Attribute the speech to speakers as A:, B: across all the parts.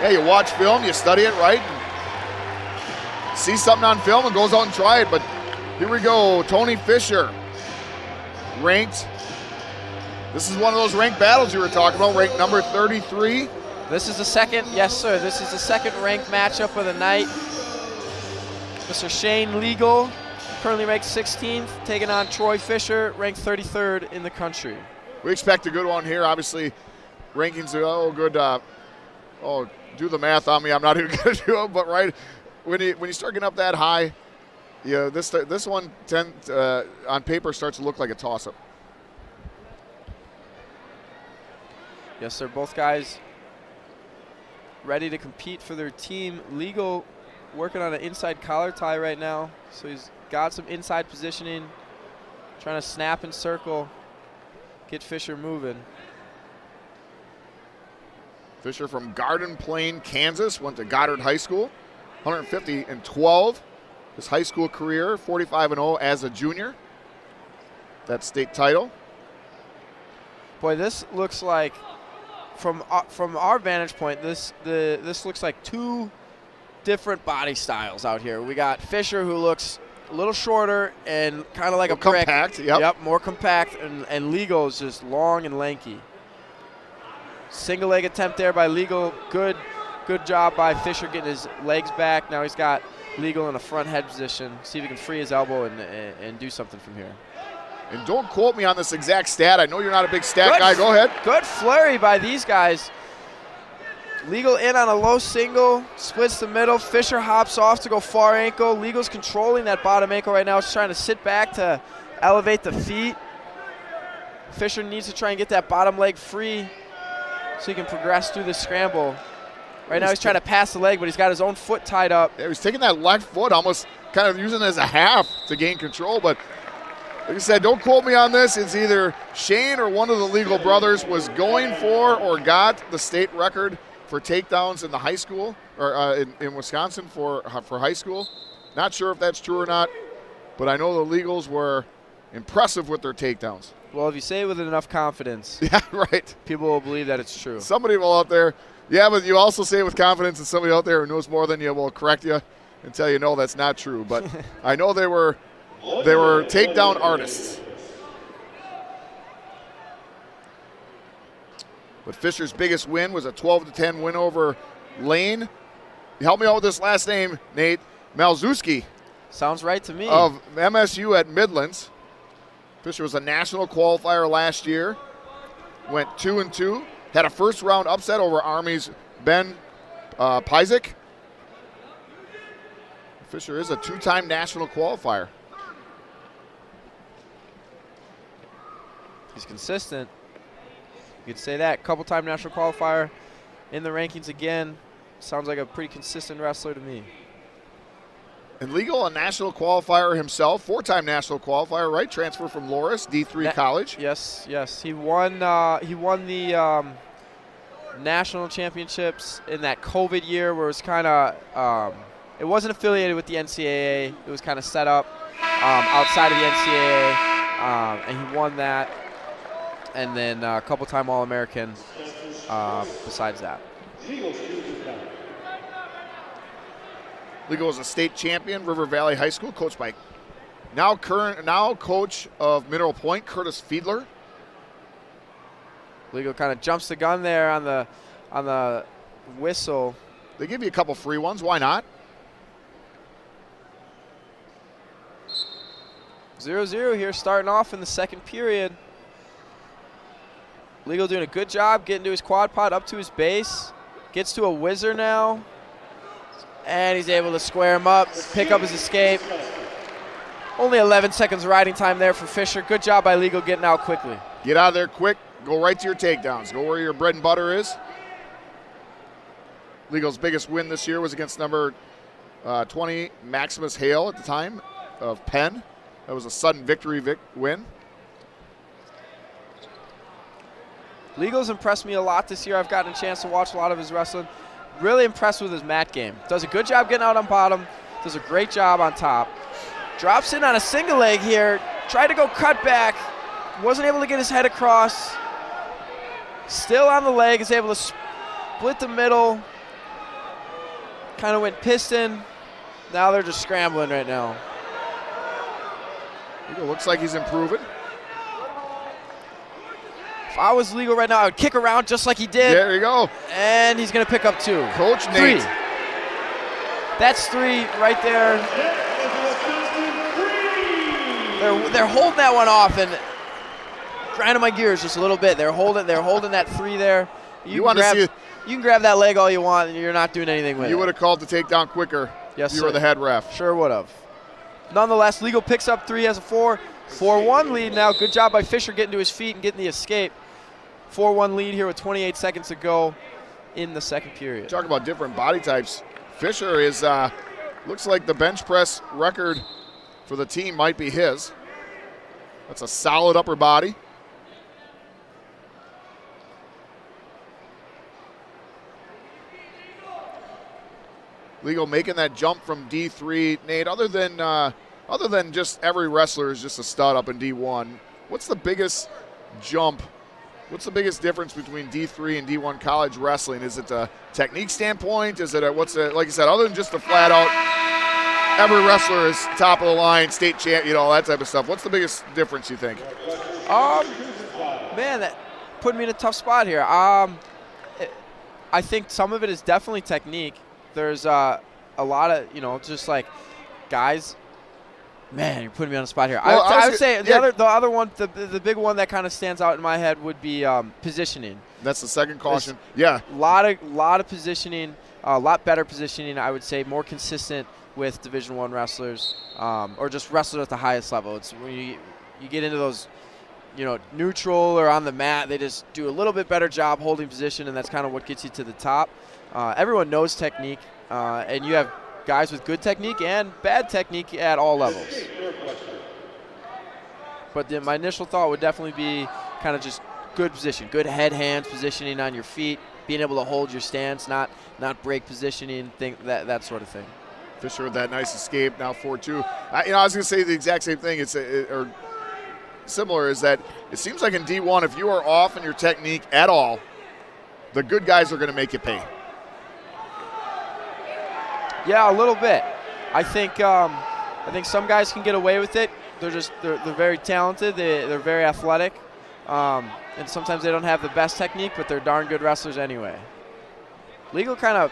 A: Yeah, you watch film, you study it, right? See something on film and goes out and try it. But here we go, Tony Fisher, ranked. This is one of those ranked battles you were talking about, ranked number 33.
B: This is the second, yes sir, this is the second ranked matchup of the night. Mr. Shane Liegel, currently ranked 16th, taking on Troy Fisher, ranked 33rd in the country.
A: We expect a good one here. Obviously, rankings are good. Do the math on me. I'm not even going to do it, but right when you start getting up that high, yeah, this one on paper starts to look like a toss-up.
B: Yes, sir. Both guys ready to compete for their team. Liegel working on an inside collar tie right now, so he's got some inside positioning, trying to snap and circle, get Fisher moving.
A: Fisher from Garden Plain, Kansas, went to Goddard High School, 150-12. His high school career, 45-0 as a junior. That state title.
B: Boy, this looks like, from our vantage point, this looks like two different body styles out here. We got Fisher, who looks a little shorter and kind of like a brick.
A: Compact, yep.
B: Yep, more compact, and Liegel is just long and lanky. Single leg attempt there by Liegel. Good job by Fisher getting his legs back. Now he's got Liegel in a front head position. See if he can free his elbow and do something from here.
A: And don't quote me on this exact stat. I know you're not a big stat guy. Go ahead.
B: Good flurry by these guys. Liegel in on a low single, splits the middle. Fisher hops off to go far ankle. Liegel's controlling that bottom ankle right now. He's trying to sit back to elevate the feet. Fisher needs to try and get that bottom leg free so he can progress through the scramble. Right now he's trying to pass the leg, but he's got his own foot tied up.
A: Yeah, he's taking that left foot, almost kind of using it as a half to gain control. But like I said, don't quote me on this. It's either Shane or one of the Liegel brothers was going for or got the state record for takedowns in the high school, or in Wisconsin for high school. Not sure if that's true or not, but I know the Liegels were impressive with their takedowns.
B: Well, if you say it with enough confidence,
A: yeah, right,
B: people will believe that it's true.
A: Somebody will out there, yeah, but you also say it with confidence, and somebody out there who knows more than you will correct you and tell you, no, that's not true. But I know they were takedown artists. But Fisher's biggest win was a 12-10 win over Lane. Help me out with this last name, Nate. Malzewski.
B: Sounds right to me.
A: Of MSU at Midlands. Fisher was a national qualifier last year. Went 2-2. Had a first-round upset over Army's Ben Pyzik. Fisher is a two-time national qualifier.
B: He's consistent. You could say that. Couple-time national qualifier in the rankings again. Sounds like a pretty consistent wrestler to me.
A: And Liegel, a national qualifier himself, four-time national qualifier, right? Transfer from Loras, D3 college.
B: Yes, yes. He won the national championships in that COVID year where it was kind of it wasn't affiliated with the NCAA. It was kind of set up outside of the NCAA, and he won that. And then a couple-time All-American besides that.
A: Liegel was a state champion, River Valley High School, coached by now coach of Mineral Point, Curtis Fiedler.
B: Liegel kind of jumps the gun there on the whistle.
A: They give you a couple free ones. Why not?
B: 0-0 here, starting off in the second period. Liegel doing a good job getting to his quad pod, up to his base. Gets to a whizzer now. And he's able to square him up, pick up his escape. Only 11 seconds riding time there for Fisher. Good job by Liegel getting out quickly.
A: Get out of there quick. Go right to your takedowns. Go where your bread and butter is. Liegel's biggest win this year was against number 20, Maximus Hale at the time of Penn. That was a sudden victory win.
B: Liegel's impressed me a lot this year. I've gotten a chance to watch a lot of his wrestling. Really impressed with his mat game. Does a good job getting out on bottom. Does a great job on top. Drops in on a single leg here. Tried to go cut back. Wasn't able to get his head across. Still on the leg. Is able to split the middle. kind of went piston. Now they're just scrambling right now.
A: Liegel looks like he's improving.
B: If I was Liegel right now, I would kick around just like he did.
A: There you go.
B: And he's going to pick up 2.
A: Coach
B: 3.
A: Nate.
B: That's 3 right there. They're holding that one off and grinding my gears just a little bit. They're holding that 3 there. You can grab that leg all you want, and you're not doing anything with it.
A: You would have called the takedown quicker.
B: Yes,
A: if you
B: sir.
A: were the head ref.
B: Sure would have. Nonetheless, Liegel picks up 3, has a 4-1 lead now. Good job by Fisher getting to his feet and getting the escape. 4-1 lead here with 28 seconds to go in the second period.
A: Talk about different body types. Fisher is looks like the bench press record for the team might be his. That's a solid upper body. Liegel making that jump from D3. Nate, other than just every wrestler is just a stud up in D1, what's the biggest jump? What's the biggest difference between D3 and D1 college wrestling? Is it a technique standpoint? Is it like you said, other than just the flat out, every wrestler is top of the line, state champ, all that type of stuff. What's the biggest difference, you think?
B: Man, that put me in a tough spot here. I think some of it is definitely technique. There's a lot of, just like guys. Man, you're putting me on the spot here.
A: Well,
B: I would say the other one, the big one that kind of stands out in my head would be positioning.
A: That's the second caution. Yeah.
B: A lot of positioning, a lot better positioning. I would say more consistent with Division I wrestlers, or just wrestlers at the highest level. It's when you get into those, neutral or on the mat, they just do a little bit better job holding position, and that's kind of what gets you to the top. Everyone knows technique, and you have guys with good technique and bad technique at all levels. But my initial thought would definitely be kind of just good position, good head, hands, positioning on your feet, being able to hold your stance, not break positioning, that sort of thing.
A: Fisher with that nice escape, now 4-2. I was going to say the exact same thing. Or similar is that it seems like in D1, if you are off in your technique at all, the good guys are going to make you pay.
B: Yeah, a little bit. I think some guys can get away with it. They're very talented. They're very athletic, and sometimes they don't have the best technique, but they're darn good wrestlers anyway. Liegel kind of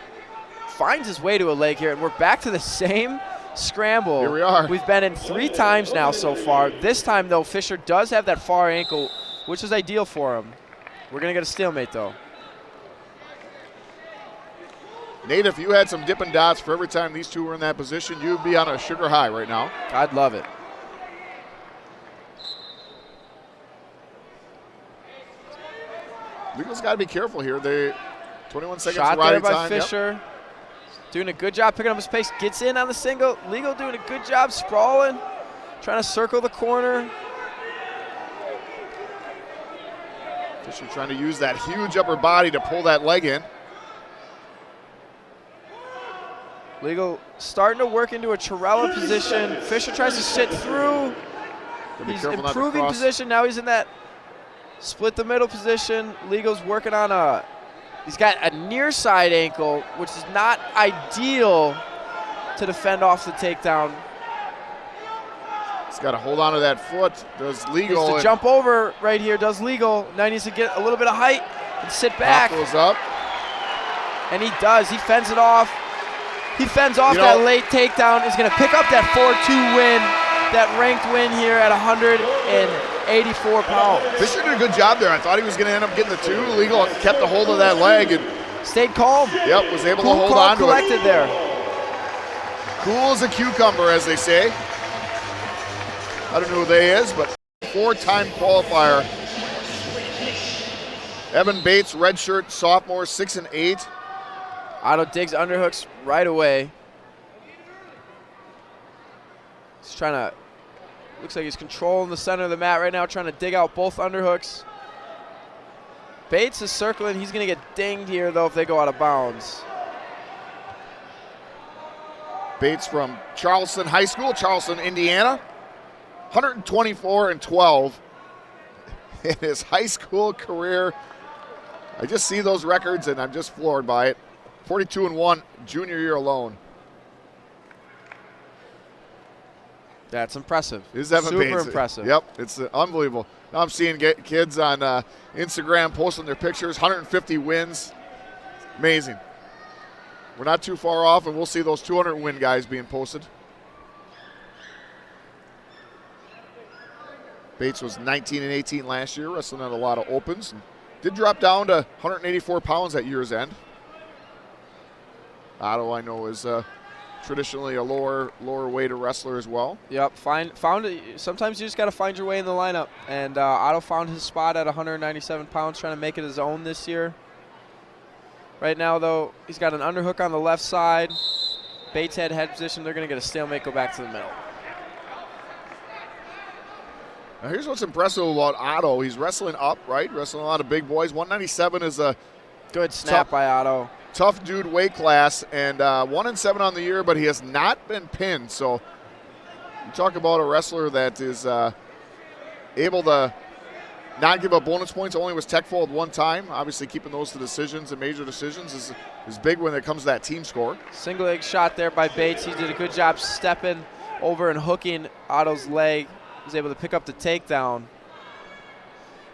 B: finds his way to a leg here, and we're back to the same scramble.
A: Here we are.
B: We've been in 3 times now so far. This time, though, Fisher does have that far ankle, which is ideal for him. We're going to get a stalemate, though.
A: Nate, if you had some Dippin' Dots for every time these two were in that position, you'd be on a sugar high right now.
B: I'd love it.
A: Liegel's got to be careful here. 21 seconds
B: Shot
A: riding
B: there by
A: time.
B: Fisher.
A: Yep.
B: Doing a good job picking up his pace. Gets in on the single. Liegel doing a good job sprawling. Trying to circle the corner.
A: Fisher trying to use that huge upper body to pull that leg in.
B: Liegel starting to work into a Chirella position. Fisher tries to sit through. He's improving position. Now he's in that split the middle position. Liegel's working on he's got a near side ankle, which is not ideal to defend off the takedown.
A: He's got to hold on to that foot. Does Liegel.
B: Needs to jump over right here. Does Liegel. Now he needs to get a little bit of height and sit back.
A: Goes up. And
B: he does. He fends it off. He fends off that late takedown. Is going to pick up that 4-2 win, that ranked win here at 184 pounds.
A: Fisher did a good job there. I thought he was going to end up getting the 2. Liegel kept a hold of that leg and
B: stayed calm.
A: Yep, was able to hold
B: calm,
A: on to
B: collected
A: it.
B: There.
A: Cool as a cucumber, as they say. I don't know who they is, but 4-time qualifier. Evan Bates, redshirt sophomore, 6 and 8.
B: Otto digs underhooks right away. He's trying to, looks like he's controlling the center of the mat right now, trying to dig out both underhooks. Bates is circling. He's going to get dinged here, though, if they go out of bounds.
A: Bates from Charleston High School, Charleston, Indiana. 124 and 12 in his high school career. I just see those records, and I'm just floored by it. 42-1 junior year alone.
B: That's impressive.
A: Is Evan
B: Super
A: Bates.
B: impressive.
A: Yep, it's unbelievable. Now I'm seeing kids on Instagram posting their pictures, 150 wins. Amazing. We're not too far off, and we'll see those 200-win guys being posted. Bates was 19-18 last year, wrestling at a lot of opens. And did drop down to 184 pounds at year's end. Otto, I know, is traditionally a lower weight wrestler as well.
B: Yep, found it. Sometimes you just got to find your way in the lineup. And Otto found his spot at 197 pounds, trying to make it his own this year. Right now, though, he's got an underhook on the left side. Bates head position. They're going to get a stalemate, go back to the middle.
A: Now here's what's impressive about Otto. He's wrestling up, right? Wrestling a lot of big boys. 197 is a
B: good snap by Otto.
A: Tough dude weight class, and 1-7 on the year, but he has not been pinned. So you talk about a wrestler that is able to not give up bonus points. Only was tech fouled one time. Obviously keeping those to decisions and major decisions is big when it comes to that team score.
B: Single leg shot there by Bates. He did a good job stepping over and hooking Otto's leg. Was able to pick up the takedown.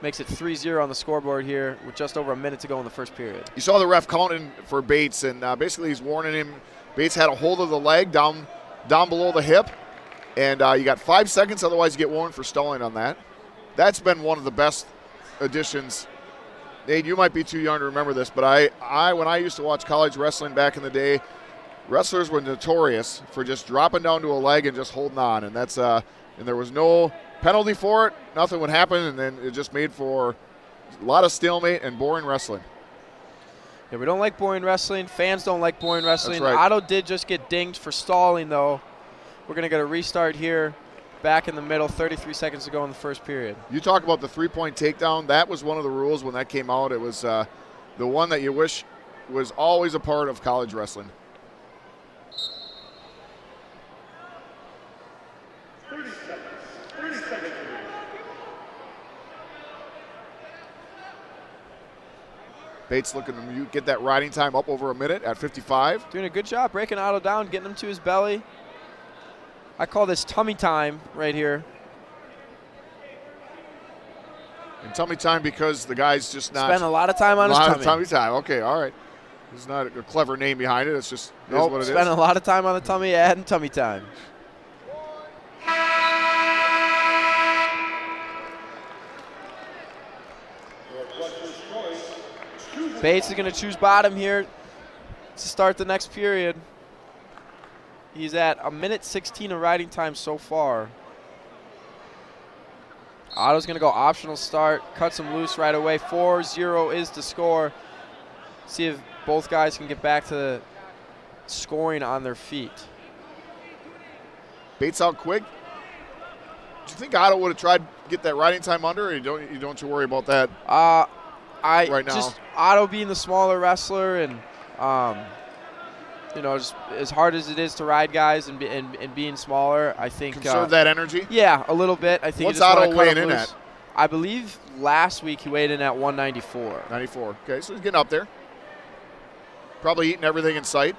B: Makes it 3-0 on the scoreboard here with just over a minute to go in the first period.
A: You saw the ref counting for Bates, and basically he's warning him. Bates had a hold of the leg down below the hip, and you got 5 seconds, otherwise you get warned for stalling on that. That's been one of the best additions. Nate, you might be too young to remember this, but I when I used to watch college wrestling back in the day, wrestlers were notorious for just dropping down to a leg and just holding on, and that's and there was no penalty for it. Nothing would happen, and then it just made for a lot of stalemate and boring wrestling.
B: Yeah, we don't like boring wrestling. Fans don't like boring wrestling.
A: That's right.
B: Otto did just get dinged for stalling, though. We're going to get a restart here. Back in the middle, 33 seconds to go in the first period.
A: You talk about the three-point takedown. That was one of the rules when that came out. It was the one that you wish was always a part of college wrestling.
C: 30 seconds. 30 seconds.
A: Bates looking to get that riding time up over a minute at 55.
B: Doing a good job breaking Otto down, getting him to his belly. I call this tummy time right here.
A: And tummy time because the guy's just not.
B: Spend a lot of time on his tummy.
A: Tummy time. Okay, all right. There's not a clever name behind it. It's just
B: nope,
A: what it is.
B: Spending a lot of time on the tummy, adding tummy time. Bates is going to choose bottom here to start the next period. He's at a minute 16 of riding time so far. Otto's going to go optional start, cuts him loose right away. 4-0 is the score. See if both guys can get back to scoring on their feet.
A: Bates out quick. Do you think Otto would have tried to get that riding time under, or you don't worry about that right now?
B: Just Otto being the smaller wrestler and you know, just as hard as it is to ride guys and being smaller, I think
A: conserve that energy.
B: Yeah, a little bit. I think.
A: What's Otto weighing in
B: at? I believe last week he weighed in at 194.
A: 94. Okay, so he's getting up there. Probably eating everything in sight.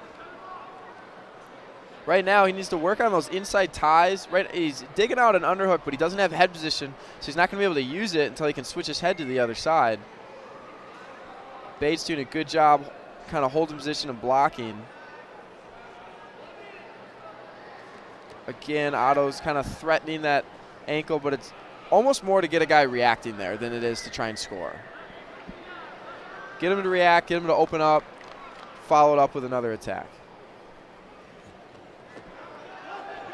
B: Right now, he needs to work on those inside ties. Right, he's digging out an underhook, but he doesn't have head position, so he's not going to be able to use it until he can switch his head to the other side. Bates doing a good job, kind of holding position and blocking. Again, Otto's kind of threatening that ankle, but it's almost more to get a guy reacting there than it is to try and score. Get him to react, get him to open up, follow it up with another attack.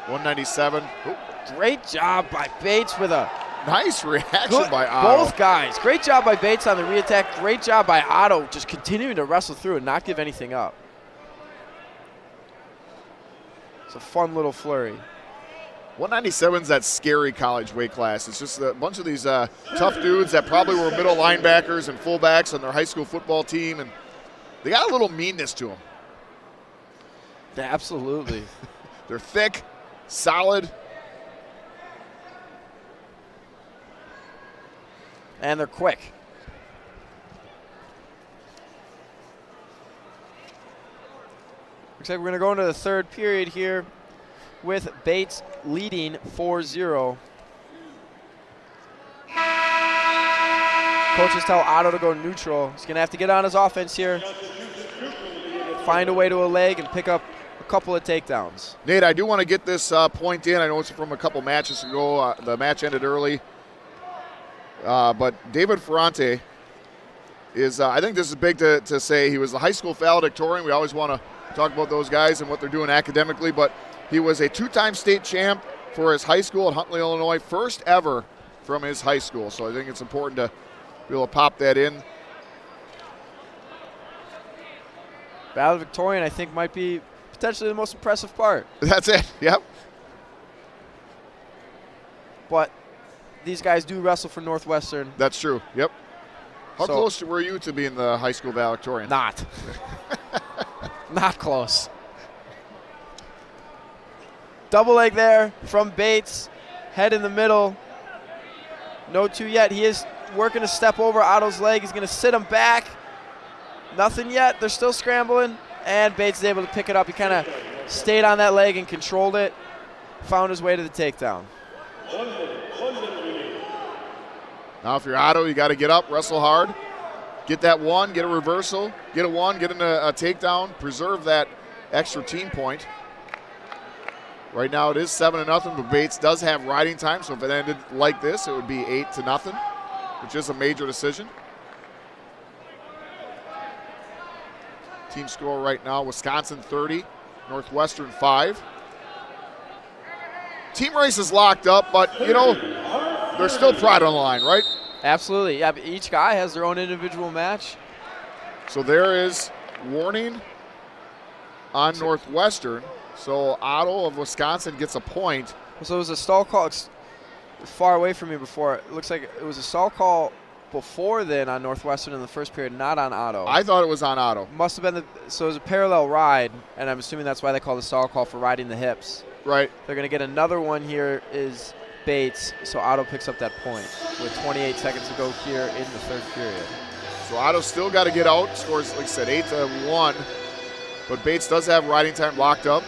A: 197. Ooh.
B: Great job by Bates with a
A: nice reaction by Otto.
B: Both guys. Great job by Bates on the re-attack. Great job by Otto just continuing to wrestle through and not give anything up. It's a fun little flurry.
A: 197's that scary college weight class. It's just a bunch of these tough dudes that probably were middle linebackers and fullbacks on their high school football team, and they got a little meanness to them.
B: Yeah, absolutely.
A: They're thick, solid.
B: And they're quick. Looks like we're going to go into the third period here with Bates leading 4-0. Coaches tell Otto to go neutral. He's going to have to get on his offense here, find a way to a leg, and pick up a couple of takedowns.
A: Nate, I do want to get this point in. I know it's from a couple matches ago. The match ended early. But David Ferrante is, I think this is big to say, he was the high school valedictorian. We always want to talk about those guys and what they're doing academically, but he was a 2-time state champ for his high school at Huntley, Illinois, first ever from his high school. So I think it's important to be able to pop that in.
B: Valedictorian, I think, might be potentially the most impressive part.
A: That's it, yep.
B: But these guys do wrestle for Northwestern.
A: That's true, yep. How
B: So-
A: close were you to being the high school valedictorian?
B: Not. Not close. Double leg there from Bates. Head in the middle. No two yet. He is working to step over Otto's leg. He's going to sit him back. Nothing yet. They're still scrambling. And Bates is able to pick it up. He kind of stayed on that leg and controlled it. Found his way to the takedown.
A: Now if you're Otto, you got to get up, wrestle hard, get that one, get a reversal, get a one, get into a takedown, preserve that extra team point. Right now it is 7-0, but Bates does have riding time, so if it ended like this, it would be 8-0, which is a major decision. Team score right now, Wisconsin 30, Northwestern 5. Team race is locked up, but, you know, there's still pride on the line, right?
B: Absolutely. Yeah, but each guy has their own individual match.
A: So there is warning on Northwestern. So Otto of Wisconsin gets a point.
B: So it was a stall call. It's far away from me before. It looks like it was a stall call before then on Northwestern in the first period, not on Otto.
A: I thought it was on Otto.
B: Must have been so it was a parallel ride, and I'm assuming that's why they call the stall call for riding the hips.
A: Right.
B: They're going to get another one here is Bates, so Otto picks up that point with 28 seconds to go here in the third period.
A: So Otto still got to get out. Scores, like I said, 8-1. But Bates does have riding time locked up.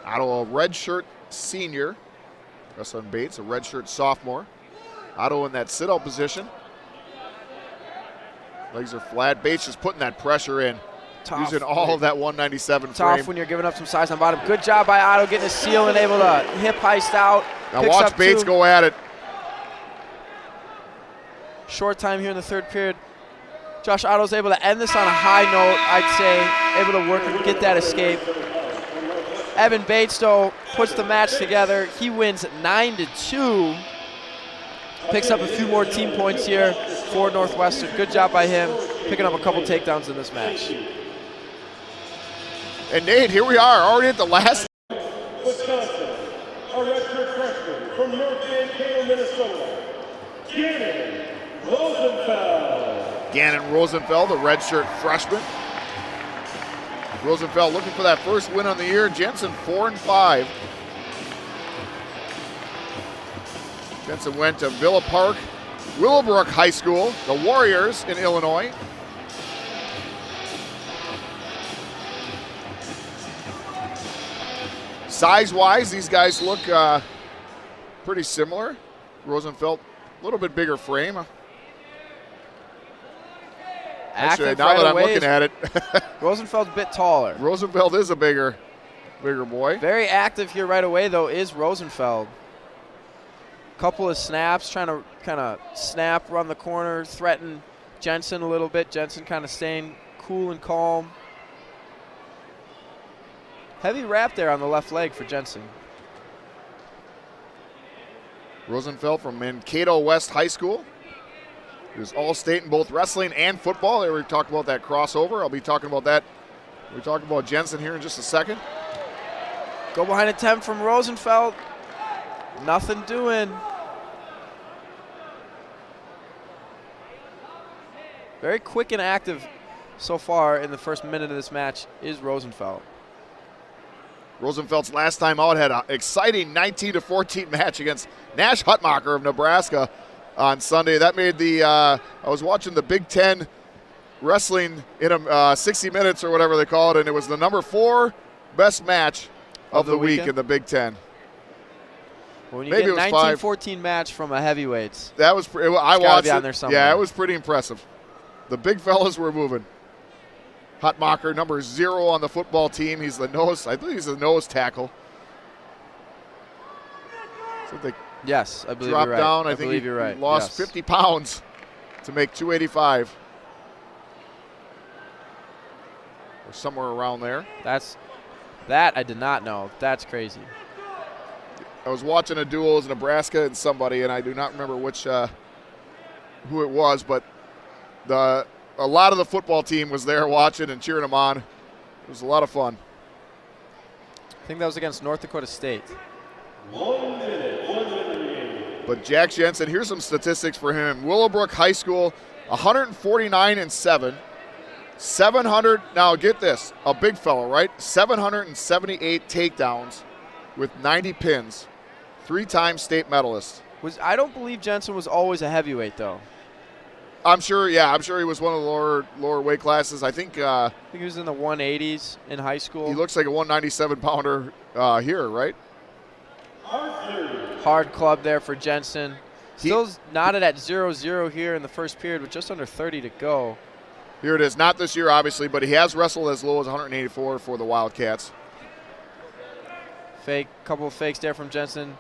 A: Otto, a redshirt senior. Wrestling Bates, a redshirt sophomore. Otto in that sit-out position. Legs are flat. Bates just putting that pressure in.
B: Tough.
A: Using all of that 197
B: Tough
A: frame.
B: when you're giving up some size on bottom. Good job by Otto getting a seal and able to hip heist out.
A: Now
B: Picks
A: watch
B: up
A: Bates
B: two.
A: go at it.
B: Short time here in the third period. Josh Otto's able to end this on a high note, I'd say. Able to work and get that escape. Evan Bates, though, puts the match together. He wins 9-2. Picks up a few more team points here for Northwestern. Good job by him, picking up a couple takedowns in this match.
A: And Nate, here we are, already at the last.
C: Wisconsin, a redshirt freshman from North Mankato, Minnesota, Gannon Rosenfeld.
A: Gannon Rosenfeld, a redshirt freshman. Rosenfeld looking for that first win on the year. Jessen 4-5. Jessen went to Villa Park, Willowbrook High School, the Warriors in Illinois. Size-wise, these guys look pretty similar. Rosenfeld, a little bit bigger frame. Actually, now that I'm looking at it,
B: Rosenfeld's a bit taller.
A: Rosenfeld is a bigger boy.
B: Very active here right away, though, is Rosenfeld. Couple of snaps, trying to kind of snap, run the corner, threaten Jessen a little bit. Jessen kind of staying cool and calm. Heavy wrap there on the left leg for Jessen.
A: Rosenfeld from Mankato West High School. He was all-state in both wrestling and football. We talked about that crossover. I'll be talking about that. We'll talk about Jessen here in just a second.
B: Go behind attempt from Rosenfeld. Nothing doing. Very quick and active so far in the first minute of this match is Rosenfeld.
A: Rosenfeld's last time out had an exciting 19-14 match against Nash Hutmacher of Nebraska on Sunday. That made the I was watching the Big Ten wrestling in 60 minutes or whatever they call it, and it was the number 4 best match of the week in the Big Ten.
B: When you get a 19-14 match from a heavyweights,
A: that was I watched
B: be on there somewhere.
A: Yeah, it was pretty impressive. The big fellas were moving. Hutmacher, number 0 on the football team. He's the nose. I think he's the nose tackle. So they
B: yes, I believe
A: dropped
B: you're right.
A: down.
B: I
A: think
B: believe you're right.
A: He lost 50 pounds to make 285. Or somewhere around there.
B: That I did not know. That's crazy.
A: I was watching a duel as Nebraska and somebody, and I do not remember which who it was, but a lot of the football team was there watching and cheering them on. It was a lot of fun.
B: I think that was against North Dakota State.
C: 1 minute.
A: But Jack Jessen, here's some statistics for him. Willowbrook High School, 149-7. 700, now get this, a big fellow, right? 778 takedowns with 90 pins. 3-time state medalist.
B: I don't believe Jessen was always a heavyweight, though.
A: I'm sure he was one of the lower weight classes. I think
B: he was in the 180s in high school.
A: He looks like a 197-pounder here, right?
B: Hard club there for Jessen. Still knotted at 0-0 here in the first period with just under 30 to go.
A: Here it is. Not this year, obviously, but he has wrestled as low as 184 for the Wildcats.
B: Couple of fakes there from Jessen.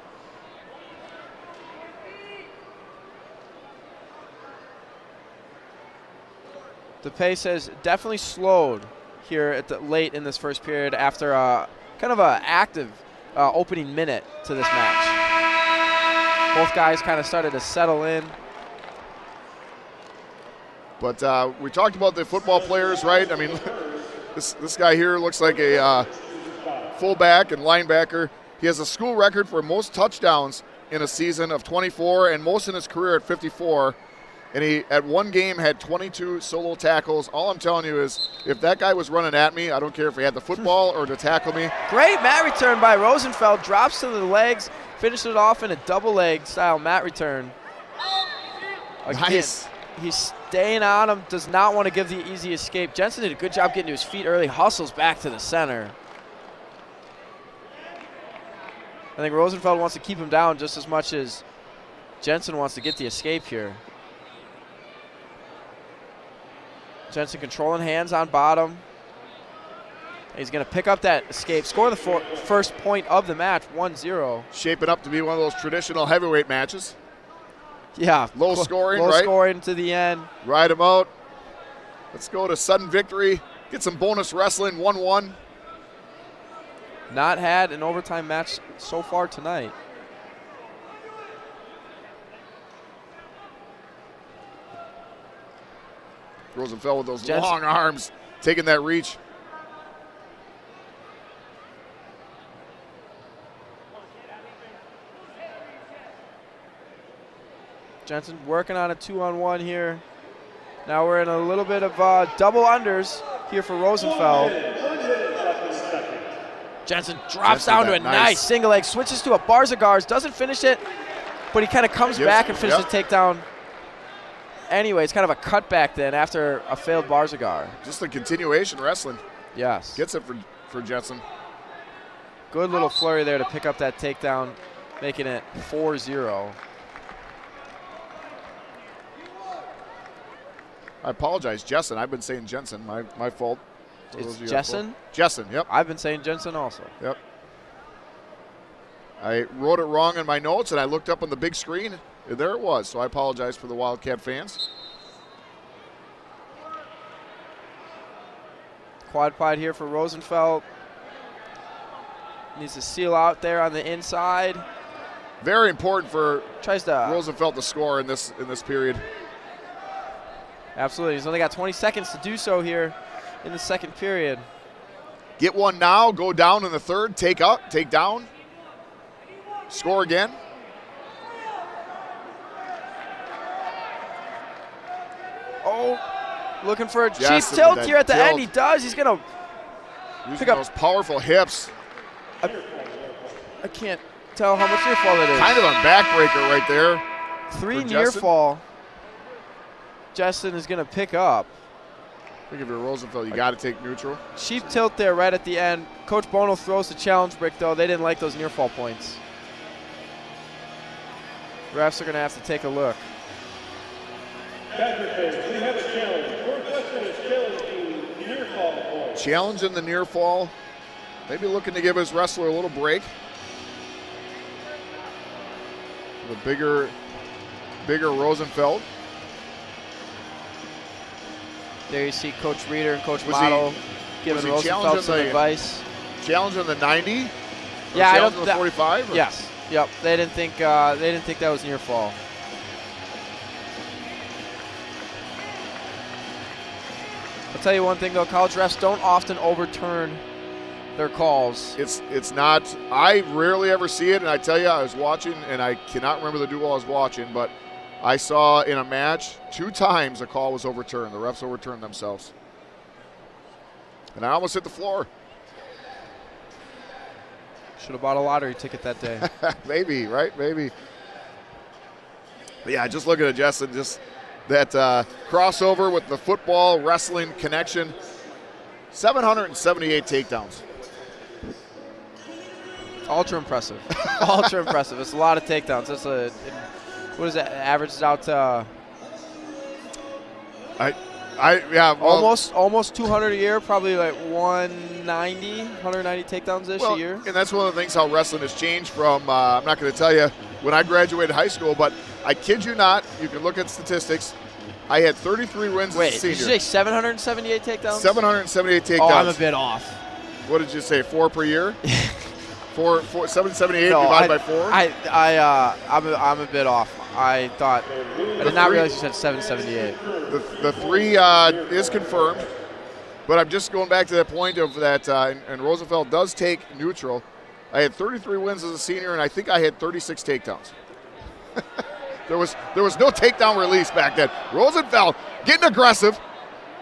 B: The pace has definitely slowed here at late in this first period after kind of an active opening minute to this match. Both guys kind of started to settle in.
A: But we talked about the football players, right? I mean, this guy here looks like a fullback and linebacker. He has a school record for most touchdowns in a season of 24 and most in his career at 54. And he, at one game, had 22 solo tackles. All I'm telling you is, if that guy was running at me, I don't care if he had the football or to tackle me.
B: Great mat return by Rosenfeld. Drops to the legs, finishes it off in a double leg style mat return. Again,
A: Nice.
B: He's staying on him, does not want to give the easy escape. Jessen did a good job getting to his feet early, hustles back to the center. I think Rosenfeld wants to keep him down just as much as Jessen wants to get the escape here. Jessen controlling hands on bottom. He's going to pick up that escape, score the first point of the match, 1-0.
A: Shaping up to be one of those traditional heavyweight matches.
B: Yeah.
A: Low scoring,
B: right?
A: Low
B: scoring to the end.
A: Ride him out. Let's go to sudden victory. Get some bonus wrestling, 1-1.
B: Not had an overtime match so far tonight.
A: Rosenfeld with those long arms, taking that reach.
B: Jessen working on a 2-on-1 here. Now we're in a little bit of double unders here for Rosenfeld. Jessen drops down to a nice single leg, switches to a Barzagars, doesn't finish it, but he kind of comes back and finishes the takedown. Anyway, it's kind of a cutback then after a failed Barzagar.
A: Just a continuation wrestling.
B: Yes.
A: Gets it for Jessen.
B: Good little flurry there to pick up that takedown, making it 4-0.
A: I apologize, Jessen. I've been saying Jensen. My fault.
B: It's Jessen?
A: Jessen, yep.
B: I've been saying Jessen also.
A: Yep. I wrote it wrong in my notes, and I looked up on the big screen. There it was, so I apologize for the Wildcat fans.
B: Quad pied here for Rosenfeld. Needs to seal out there on the inside.
A: Very important for
B: Rosenfeld
A: to score in this period.
B: Absolutely. He's only got 20 seconds to do so here in the second period.
A: Get one now, go down in the third, take up, take down, score again.
B: Oh, looking for a cheap tilt here at the end. He does. He's going to
A: pick up those powerful hips.
B: I can't tell how much near fall it is.
A: Kind of a backbreaker right there.
B: 3
A: for
B: near
A: Jessen.
B: fall. Jessen is going to pick up.
A: I think if you're Rosenfeld, you got to take neutral.
B: Cheap tilt there right at the end. Coach Bono throws the challenge brick, though. They didn't like those near fall points. Refs are going to have to take a look.
C: Badger fans, we have a challenge. Northwestern is challenging near fall points.
A: Challenging the near fall. Maybe looking to give his wrestler a little break. The bigger Rosenfeld.
B: There you see Coach Reeder and Coach
A: Was
B: Motto
A: he
B: giving Rosenfeld
A: challenging
B: some
A: the-
B: advice.
A: Challenging the 90? Or
B: Yeah, I
A: challenging
B: don't.
A: the 45? Or-
B: Yes. Yep. They didn't think that was near fall. I'll tell you one thing though, college refs don't often overturn their calls.
A: It's not. I rarely ever see it, and I tell you, I was watching, and I cannot remember the duel I was watching, but I saw in a match 2 times a call was overturned. The refs overturned themselves, and I almost hit the floor.
B: Should have bought a lottery ticket that day.
A: Maybe, right? Maybe. But yeah, just looking at Jessen, just that crossover with the football wrestling connection. 778 takedowns.
B: Ultra impressive. Ultra impressive. It's a lot of takedowns. That's what is that? Averages out to almost 200 a year. Probably like 190 takedowns this year.
A: And that's one of the things how wrestling has changed from. I'm not going to tell you when I graduated high school, but I kid you not. You can look at statistics. I had 33 wins as a senior.
B: Did you say 778 takedowns?
A: 778 takedowns.
B: Oh, I'm a bit off.
A: What did you say? 4 per year? 778
B: No,
A: divided by 4?
B: I'm a bit off. I did not realize you said 778.
A: The 3 is confirmed, but I'm just going back to that point of that, and Rosenfeld does take neutral. I had 33 wins as a senior, and I think I had 36 takedowns. There was no takedown release back then. Rosenfeld getting aggressive.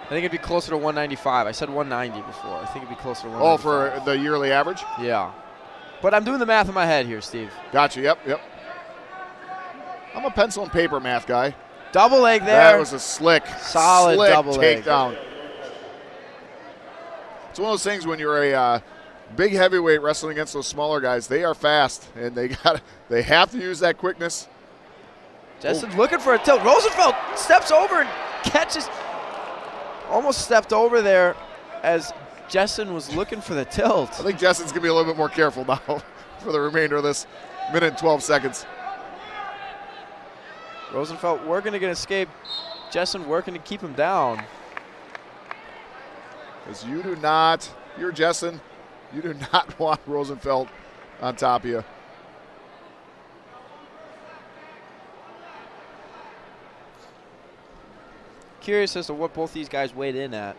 B: I think it'd be closer to 195. I said 190 before. I think it'd be closer to 195.
A: Oh, for the yearly average?
B: Yeah. But I'm doing the math in my head here, Steve.
A: Gotcha, yep. I'm a pencil and paper math guy.
B: Double leg there.
A: That was a solid
B: double leg
A: takedown. It's one of those things when you're a big heavyweight wrestling against those smaller guys, they are fast, and they have to use that quickness.
B: Jessen's looking for a tilt. Rosenfeld steps over and catches. Almost stepped over there as Jessen was looking for the tilt.
A: I think Jessen's going to be a little bit more careful now for the remainder of this minute and 12 seconds.
B: Rosenfeld working to get an escape. Jessen working to keep him down.
A: Because you're Jessen, you do not want Rosenfeld on top of you.
B: Curious as to what both these guys weighed in at.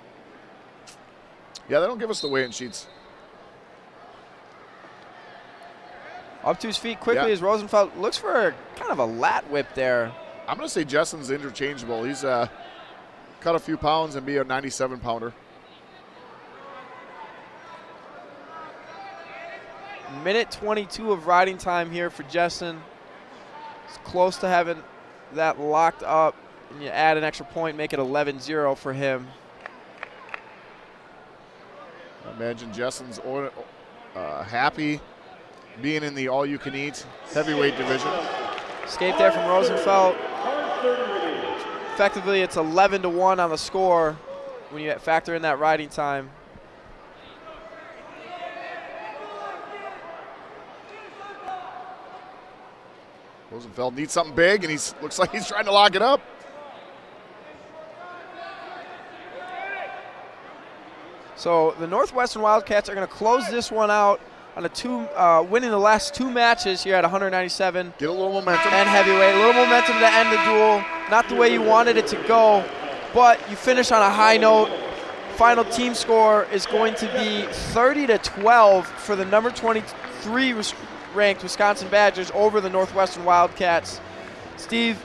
A: Yeah, they don't give us the weigh-in sheets.
B: Up to his feet quickly as Rosenfeld looks for kind of a lat whip there.
A: I'm going to say Jessen's interchangeable. He's cut a few pounds and be a 97-pounder.
B: Minute 22 of riding time here for Jessen. It's close to having that locked up. And you add an extra point, make it 11-0 for him.
A: I imagine Jessen's happy being in the all-you-can-eat heavyweight division.
B: Escape there from Rosenfeld. Effectively, it's 11-1 on the score when you factor in that riding time.
A: Rosenfeld needs something big, and looks like he's trying to lock it up.
B: So the Northwestern Wildcats are going to close this one out on winning the last 2 matches here at 197.
A: Get a little momentum.
B: And heavyweight. A little momentum to end the duel. Not the way you wanted it to go, but you finish on a high note. Final team score is going to be 30-12 for the number 23 ranked Wisconsin Badgers over the Northwestern Wildcats. Steve,